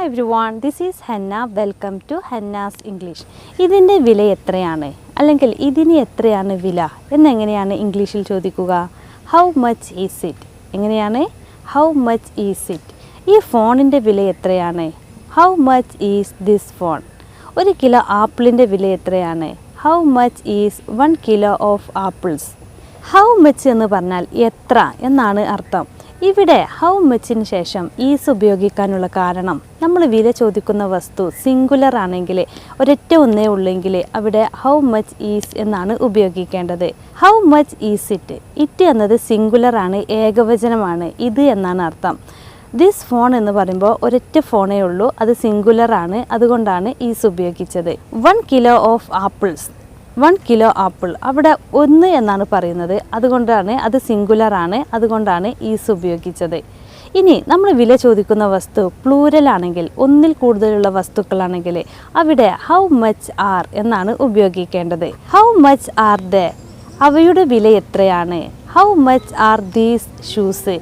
Hi everyone, this is Henna. Welcome to Henna's English. ഇതിൻ്റെ വില എത്രയാണ് അല്ലെങ്കിൽ ഇതിന് എത്രയാണ് വില എന്നെങ്ങനെയാണ് ഇംഗ്ലീഷിൽ ചോദിക്കുക? How much is it? എങ്ങനെയാണ്? How much is it? ഈ ഫോണിൻ്റെ വില എത്രയാണ്? How much is this phone? ഒരു കിലോ ആപ്പിളിൻ്റെ വില എത്രയാണ്? How much is 1 kilo of apples? How much എന്ന് പറഞ്ഞാൽ എത്ര എന്നാണ് അർത്ഥം. ഇവിടെ ഹൗ മച്ചിന് ശേഷം ഈസ് ഉപയോഗിക്കാനുള്ള കാരണം നമ്മൾ വില ചോദിക്കുന്ന വസ്തു സിംഗുലർ ആണെങ്കിൽ ഒരൊറ്റ ഒന്നേ ഉള്ളെങ്കിൽ അവിടെ ഹൗ മച്ച് ഈസ് എന്നാണ് ഉപയോഗിക്കേണ്ടത്. How much is it? It എന്നത് സിംഗുലർ ആണ്, ഏകവചനമാണ്. ഇത് എന്നാണ് അർത്ഥം. ദിസ് ഫോൺ എന്ന് പറയുമ്പോൾ ഒരൊറ്റ ഫോണേ ഉള്ളൂ, അത് സിംഗുലർ ആണ്, അതുകൊണ്ടാണ് ഈസ് ഉപയോഗിച്ചത്. 1 kilo of apples, 1 kilo apple, അവിടെ ഒന്ന് എന്നാണ് പറയുന്നത്, അതുകൊണ്ടാണ് അത് സിംഗുലർ ആണ്, അതുകൊണ്ടാണ് ഈസ് ഉപയോഗിച്ചത്. ഇനി നമ്മൾ വില ചോദിക്കുന്ന വസ്തു പ്ലൂരൽ ആണെങ്കിൽ, ഒന്നിൽ കൂടുതലുള്ള വസ്തുക്കളാണെങ്കിൽ അവിടെ ഹൗ മച്ച് ആർ എന്നാണ് ഉപയോഗിക്കേണ്ടത്. How much are they? അവയുടെ വില എത്രയാണ്? How much are these shoes?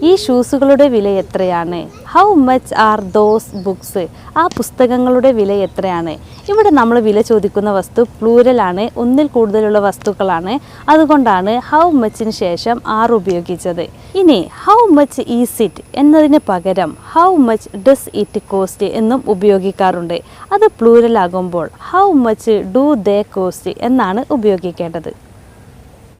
ഈ ഷൂസുകളുടെ വില എത്രയാണ്? How much are those books? ആ പുസ്തകങ്ങളുടെ വില എത്രയാണ്? ഇവിടെ നമ്മൾ വില ചോദിക്കുന്ന വസ്തു പ്ലൂരലാണ്, ഒന്നിൽ കൂടുതലുള്ള വസ്തുക്കളാണ്, അതുകൊണ്ടാണ് ഹൗ മച്ചിന് ശേഷം ആർ ഉപയോഗിച്ചത്. ഇനി ഹൗ മച്ച് ഈസ് ഇറ്റ് എന്നതിന് പകരം how much does it cost എന്നും ഉപയോഗിക്കാറുണ്ട്. അത് പ്ലൂരൽ ആകുമ്പോൾ how much do they cost എന്നാണ് ഉപയോഗിക്കേണ്ടത്.